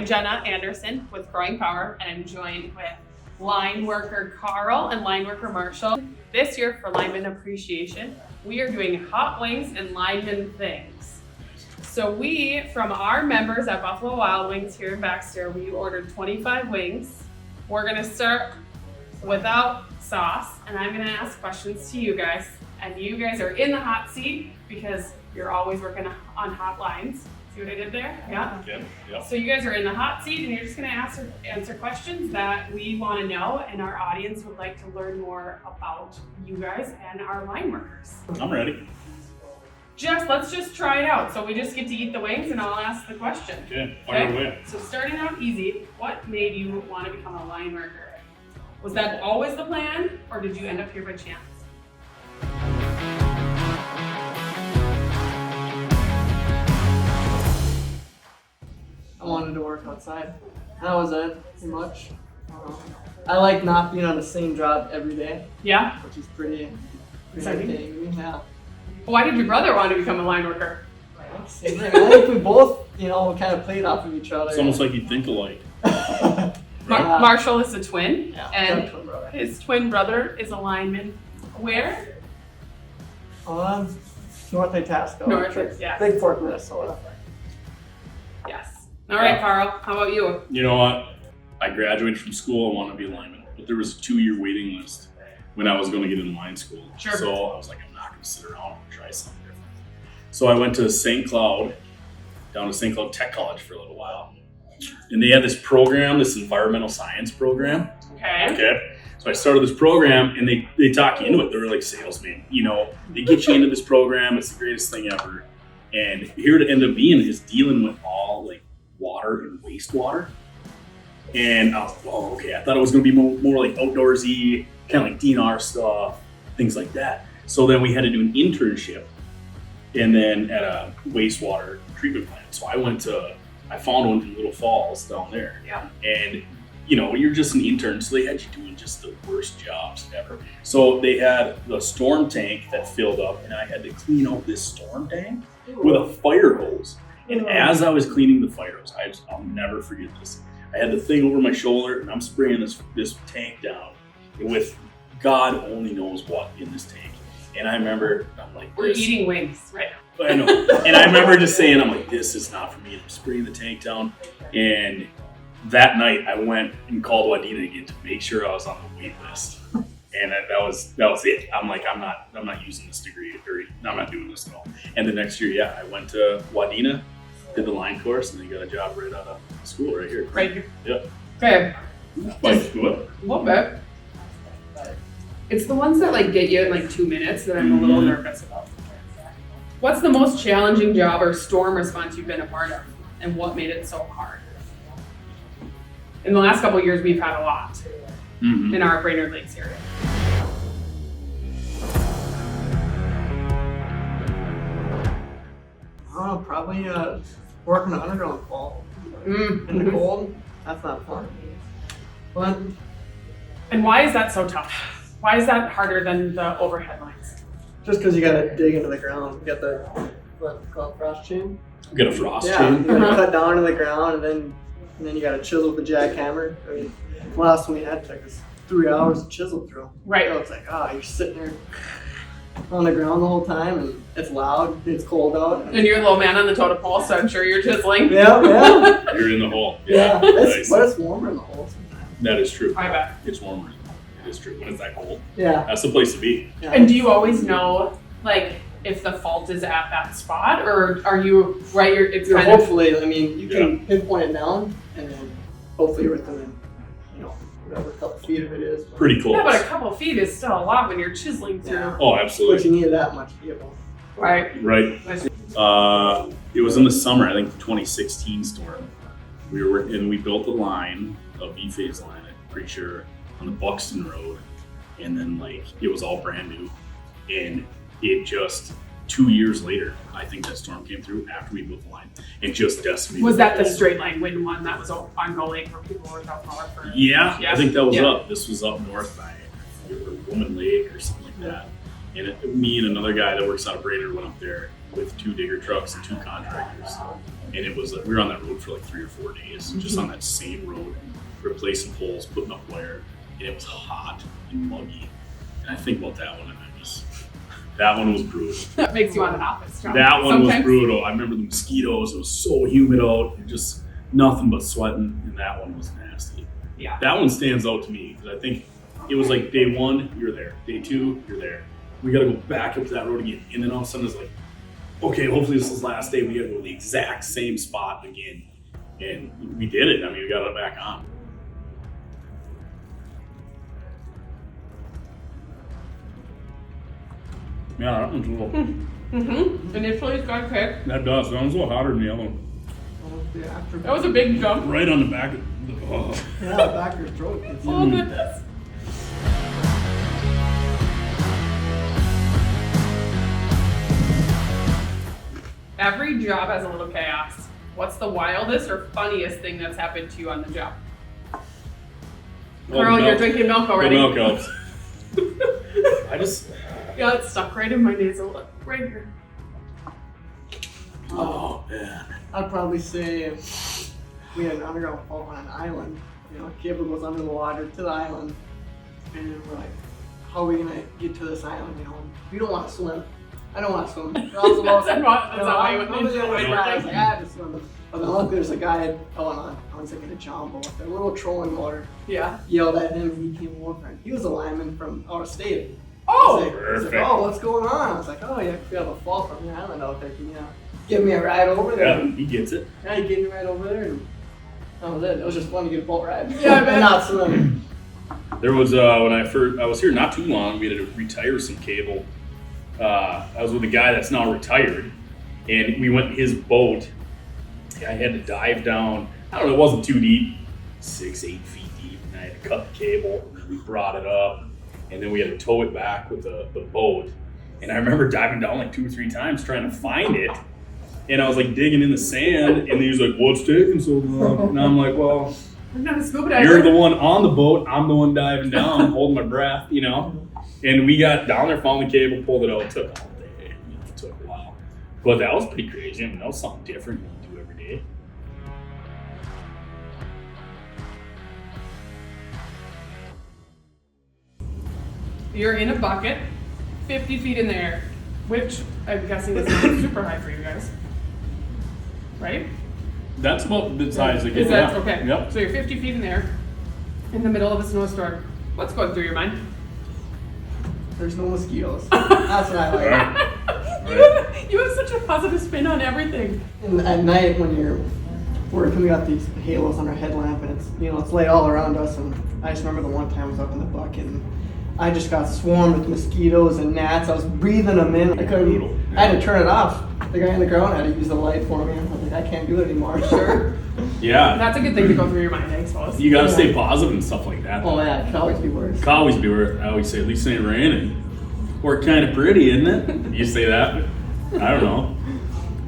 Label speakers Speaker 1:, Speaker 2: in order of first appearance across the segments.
Speaker 1: I'm Jenna Anderson with Growing Power, and I'm joined with Lineworker Carl and Lineworker Marshall. This year for Lineman Appreciation, we are doing hot wings and lineman things. So we, from our members at Buffalo Wild Wings here in Baxter, we ordered 25 wings. We're gonna start without sauce, and I'm gonna ask questions to you guys. And you guys are in the hot seat because you're always working on hot lines. See what I did there? Yeah?
Speaker 2: Yep.
Speaker 1: So you guys are in the hot seat and you're just gonna answer questions that we wanna know, and our audience would like to learn more about you guys and our line workers.
Speaker 2: I'm ready.
Speaker 1: Let's just try it out. So we just get to eat the wings and I'll ask the question.
Speaker 2: Okay, fire away.
Speaker 1: So starting out easy, what made you wanna become a line worker? Was that always the plan, or did you end up here by chance?
Speaker 3: I wanted to work outside. That was it, pretty much. I like not being on the same job every day,
Speaker 1: Yeah?
Speaker 3: which is pretty
Speaker 1: Exciting.
Speaker 3: entertaining. Yeah.
Speaker 1: Why did your brother want to become a line worker?
Speaker 3: Same thing. I think we both, kind of played off of each other.
Speaker 2: It's almost like you think alike.
Speaker 1: Marshall is a twin,
Speaker 3: Yeah,
Speaker 1: and
Speaker 3: twin brother.
Speaker 1: his twin brother is a lineman. Where?
Speaker 3: North Itasca.
Speaker 1: North, yeah.
Speaker 3: Big Fork, Minnesota.
Speaker 1: Yes. All right, Carl, how about you?
Speaker 2: You know what? I graduated from school, I wanted to be a lineman, but there was a 2-year waiting list when I was going to get into line school.
Speaker 1: Sure.
Speaker 2: So I was like, I'm not going to sit around and try something different. So I went to St. Cloud, down to St. Cloud Tech College for a little while. And they had this program, this environmental science program.
Speaker 1: Okay.
Speaker 2: So I started this program and they talk you into it. They're like salesmen, they get you into this program. It's the greatest thing ever. And here to end up being is dealing with all like water and wastewater. And I was like, oh, okay. I thought it was going to be more like outdoorsy, kind of like DNR stuff, things like that. So then we had to do an internship and then at a wastewater treatment plant. So I found one in Little Falls down there.
Speaker 1: Yeah.
Speaker 2: And you're just an intern, so they had you doing just the worst jobs ever. So they had the storm tank that filled up, and I had to clean out this storm tank with a fire hose. And as I was cleaning the fire hose, I'll never forget this. I had the thing over my shoulder, and I'm spraying this tank down with God only knows what in this tank. And I remember, I'm like,
Speaker 1: We're eating wings right now.
Speaker 2: I know. And I remember just saying, I'm like, this is not for me. I'm spraying the tank down. And that night I went and called Wadena again to make sure I was on the wait list. And that was it. I'm like, I'm not using this degree, or I'm not doing this at all. And the next year, I went to Wadena, did the line course, and then got a job right out of school right here.
Speaker 1: Right here.
Speaker 2: Yep.
Speaker 1: Okay.
Speaker 2: Like, what?
Speaker 1: A little bit. It's the ones that get you in 2 minutes that I'm a little nervous about. What's the most challenging job or storm response you've been a part of, and what made it so hard? In the last couple of years, we've had a lot in our Brainerd Lakes area.
Speaker 3: Probably working an underground pole in the cold. That's not fun. But
Speaker 1: And why is that so tough? Why is that harder than the overhead lines?
Speaker 3: just because you gotta dig into the ground, you got the what's called frost chain.
Speaker 2: Get a frost
Speaker 3: Yeah,
Speaker 2: chain.
Speaker 3: you gotta cut down to the ground, and then you gotta chisel with the jackhammer. I mean, the last one we had took us 3 hours to chisel through.
Speaker 1: Right.
Speaker 3: So it's like, you're sitting there on the ground the whole time, and it's loud, it's cold out.
Speaker 1: And you're a little man on the totem pole, so I'm sure you're chiseling.
Speaker 3: Yeah.
Speaker 2: You're in the hole.
Speaker 3: Yeah.
Speaker 2: Nice.
Speaker 3: But it's warmer in the hole sometimes.
Speaker 2: That is true.
Speaker 1: I bet.
Speaker 2: It's warmer. It is true. When it's that cold,
Speaker 3: Yeah.
Speaker 2: that's the place to be.
Speaker 3: Yeah.
Speaker 1: And do you always know, if the fault is at that spot, or are you right? It's
Speaker 3: You're
Speaker 1: kind of
Speaker 3: hopefully, you can pinpoint it down, and then hopefully within, whatever couple feet of it is.
Speaker 2: Pretty close.
Speaker 1: yeah, but a couple feet is still a lot when you're chiseling through.
Speaker 3: Yeah.
Speaker 2: Oh,
Speaker 3: But
Speaker 2: absolutely.
Speaker 3: you need that much vehicle.
Speaker 1: Right.
Speaker 2: Right. It was in the summer, I think, the 2016 storm. We built a line, a V-phase line, I'm pretty sure, on the Buxton Road, and then it was all brand new, and it just 2 years later, I think that storm came through after we built the line. It just decimated.
Speaker 1: Was that the straight line wind one that was on Go Lake where people were without power for?
Speaker 2: Yeah,
Speaker 1: Yeah.
Speaker 2: I think that was
Speaker 1: Yeah.
Speaker 2: up. This was up north by Woman Lake or something like that. And me and another guy that works out of Brainerd went up there with 2 digger trucks and 2 contractors. And it was we were on that road for like 3 or 4 days, just on that same road, replacing poles, putting up wire, and it was hot and muggy. And I think about that one, and that one was brutal.
Speaker 1: That makes you want an office job.
Speaker 2: That one
Speaker 1: sometimes.
Speaker 2: was brutal. I remember the mosquitoes. It was so humid out, and just nothing but sweating, and that one was nasty.
Speaker 1: Yeah.
Speaker 2: That one stands out to me because I think it was like day 1, you're there. Day 2, you're there. We got to go back up to that road again, and then all of a sudden it's like, okay, hopefully this is the last day. We got to go to the exact same spot again, and we did it. I mean, we got it back on. Yeah, that one's a little.
Speaker 1: Initially, it's got a kick.
Speaker 2: That does. That one's a little hotter than the other one.
Speaker 1: That was a big jump.
Speaker 2: Right on the back of the. Oh.
Speaker 3: Yeah, back of your throat.
Speaker 1: Oh, goodness. Every job has a little chaos. What's the wildest or funniest thing that's happened to you on the job? Carl, you're drinking milk already.
Speaker 2: The milk helps. I just.
Speaker 1: Yeah, it's stuck right in my nasal lip, right here.
Speaker 2: Oh man.
Speaker 3: I'd probably say we had an underground fault on an island. You know, cable goes under the water to the island, and we're like, how are we gonna get to this island? You know, we don't want to swim. I don't want to swim. That's
Speaker 1: That's how I would
Speaker 3: I was like, I had to swim. But then luckily there's a guy on like a jumbo with a little trolling motor.
Speaker 1: Yeah.
Speaker 3: Yelled at him, and he came over, and he was a lineman from out of state.
Speaker 1: Oh!
Speaker 3: He's like,
Speaker 2: Perfect.
Speaker 3: oh, what's going on? I was like, oh, yeah, we have a fall from the island out there. Can you give me a ride over there?
Speaker 2: Yeah, he gets it.
Speaker 3: Yeah, he gave me a ride over there, and that was it. It was just fun to get a boat ride.
Speaker 1: Yeah, I bet.
Speaker 3: And not swim.
Speaker 2: There was when I was here not too long. We had to retire some cable. I was with a guy that's now retired, and we went in his boat. I had to dive down. I don't know, it wasn't too deep, 6-8 feet deep, and I had to cut the cable. And we brought it up, and then we had to tow it back with the boat. And I remember diving down like 2 or 3 times trying to find it. And I was like digging in the sand, and he was like, "What's taking so long?" And I'm like, "Well,
Speaker 1: I'm not a scuba diver.
Speaker 2: you're the one on the boat. I'm the one diving down, holding my breath, you know." And we got down there, found the cable, pulled it out. It took all day. You know, it took a while, but that was pretty crazy. I mean, that was something different than you do every day.
Speaker 1: You're in a bucket, 50 feet in the air, which I'm guessing is not super high for you guys. Right?
Speaker 2: That's about the size it
Speaker 1: Is
Speaker 2: gets.
Speaker 1: that
Speaker 2: Yeah.
Speaker 1: okay?
Speaker 2: Yep.
Speaker 1: So you're 50 feet in the air, in the middle of a snowstorm. What's going through your mind?
Speaker 3: There's no mosquitoes. That's what I like.
Speaker 2: Right.
Speaker 1: You have such a positive spin on everything.
Speaker 3: And at night when you're working, we got these halos on our headlamp, and it's it's light all around us. And I just remember the one time I was up in the bucket, and I just got swarmed with mosquitoes and gnats. I was breathing them in. I couldn't. I had to turn it off. The guy on the ground had to use the light for me. I was like, I can't do it anymore.
Speaker 1: Sure.
Speaker 2: Yeah.
Speaker 1: That's a good thing to go through your mind, I suppose.
Speaker 2: You gotta stay positive and stuff like that.
Speaker 3: Oh yeah, it could always be worse.
Speaker 2: Could always be worth. I always say, at least it ain't raining. Or kind of pretty, isn't it? You say that? I don't know.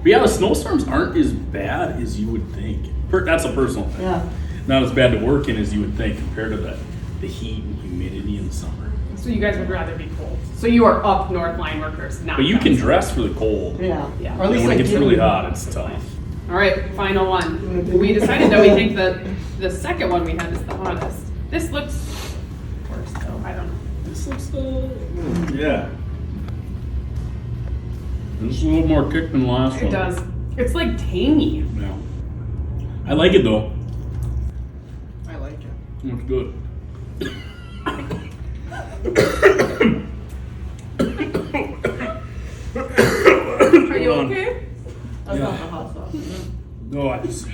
Speaker 2: But yeah, the snowstorms aren't as bad as you would think. That's a personal thing.
Speaker 3: Yeah.
Speaker 2: Not as bad to work in as you would think compared to the heat and humidity in the summer.
Speaker 1: So you guys would rather be cold. So you are up north line workers, not
Speaker 2: But you can
Speaker 1: down south.
Speaker 2: dress for the cold.
Speaker 3: Yeah.
Speaker 1: Yeah.
Speaker 3: Or at
Speaker 2: And
Speaker 3: least
Speaker 2: when it
Speaker 3: like
Speaker 2: gets
Speaker 3: give
Speaker 2: really
Speaker 3: me-
Speaker 2: hot, it's tough.
Speaker 1: All right, final one. We decided that we think that the second one we had is the hottest. This looks worse though, I don't know.
Speaker 2: This looks yeah. This is a little more kick than the last one.
Speaker 1: It does. It's like tangy.
Speaker 2: Yeah. I like it though.
Speaker 3: I like it.
Speaker 2: Looks good.
Speaker 1: Are you okay?
Speaker 3: That's
Speaker 2: Yeah.
Speaker 3: not the hot sauce.
Speaker 2: No, this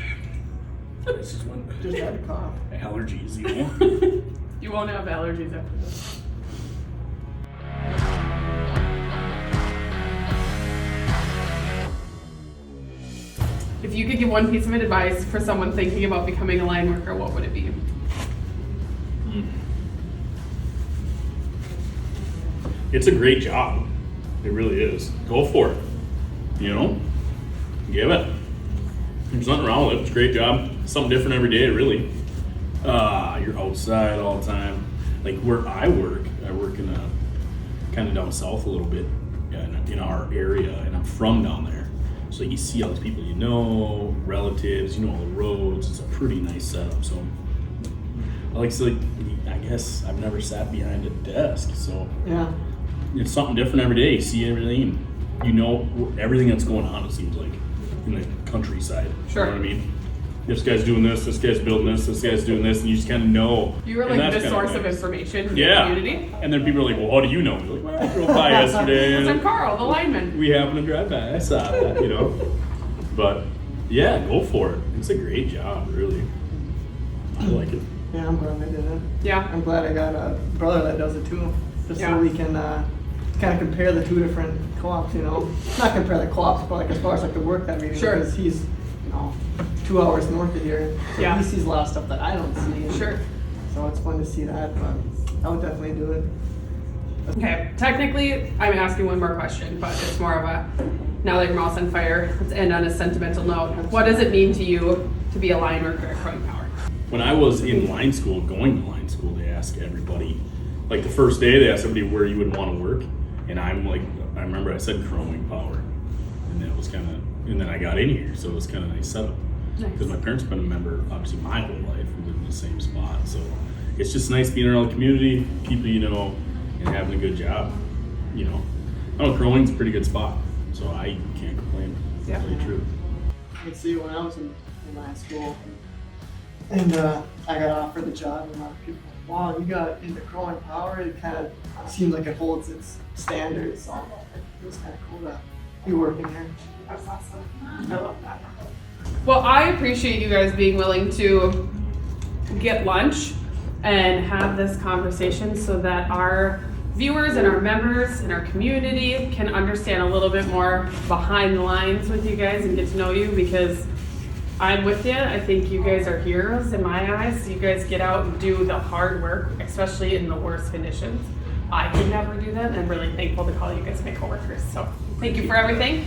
Speaker 2: is one
Speaker 3: Just had a cough.
Speaker 2: allergies, you know.
Speaker 1: You won't have allergies after this. If you could give one piece of advice for someone thinking about becoming a line worker, what would it be?
Speaker 2: It's a great job. It really is. Go for it. You know? Give it. There's nothing wrong with it. It's a great job. Something different every day, really. You're outside all the time. Like where I work in a kind of down south a little bit in our area, and I'm from down there. So you see all these people you know, relatives, you know all the roads. It's a pretty nice setup. So I guess I've never sat behind a desk, so
Speaker 3: Yeah.
Speaker 2: it's something different every day. You see everything, you know everything that's going on, it seems like, in the countryside.
Speaker 1: Sure.
Speaker 2: You know what I mean? This guy's doing this guy's building this guy's doing this, and you just kind of know.
Speaker 1: You were
Speaker 2: And
Speaker 1: like
Speaker 2: that's
Speaker 1: the
Speaker 2: kinda
Speaker 1: source of
Speaker 2: nice.
Speaker 1: information in
Speaker 2: Yeah.
Speaker 1: the community.
Speaker 2: And then people are like, well, how do you know? You're like, well, I drove by yesterday.
Speaker 1: Because I'm
Speaker 2: and
Speaker 1: Carl, the lineman.
Speaker 2: we happened to drive by. I saw that, you know. But yeah, go for it. It's a great job, really. I like it.
Speaker 3: Yeah, I'm glad I did it.
Speaker 1: Yeah.
Speaker 3: I'm glad I got a brother that does it too, just
Speaker 1: Yeah.
Speaker 3: so we can kind of compare the two different co-ops. You know, not compare the co-ops, but like as far as like the work that we do,
Speaker 1: Sure.
Speaker 3: because he's 2 hours north of here, so
Speaker 1: Yeah.
Speaker 3: he sees a lot of stuff that I don't see. And
Speaker 1: Sure.
Speaker 3: So it's fun to see that, but I would definitely do it.
Speaker 1: Okay, technically, I'm asking one more question, but it's more of a, now that your mouth's on fire, let's end on a sentimental note. What does it mean to you to be a line worker at Crowing Power?
Speaker 2: When I was in line school, going to line school, they asked everybody, like the first day, they asked everybody where you would want to work. And I'm like, I remember I said Crowing Power. And that was kind of, and then I got in here, so it was kind of a nice setup.
Speaker 1: Nice.
Speaker 2: Because my parents have been a member, obviously, my whole life. We live in the same spot. So it's just nice being around the community, people you know, and having a good job. You know, Crowing's a pretty good spot, so I can't complain.
Speaker 1: Yeah.
Speaker 2: To tell you the truth.
Speaker 3: I could see when I was in line school, and I got offered the job, and a lot of people, wow, you got into Crowing Power. It kind of seems like it holds its standards, so it was kind of cool to be working here.
Speaker 1: That's awesome. I love that. Well, I appreciate you guys being willing to get lunch and have this conversation so that our viewers and our members and our community can understand a little bit more behind the lines with you guys and get to know you, because I'm with you. I think you guys are heroes in my eyes. You guys get out and do the hard work, especially in the worst conditions. I could never do that, and I'm really thankful to call you guys my coworkers. So thank you for everything.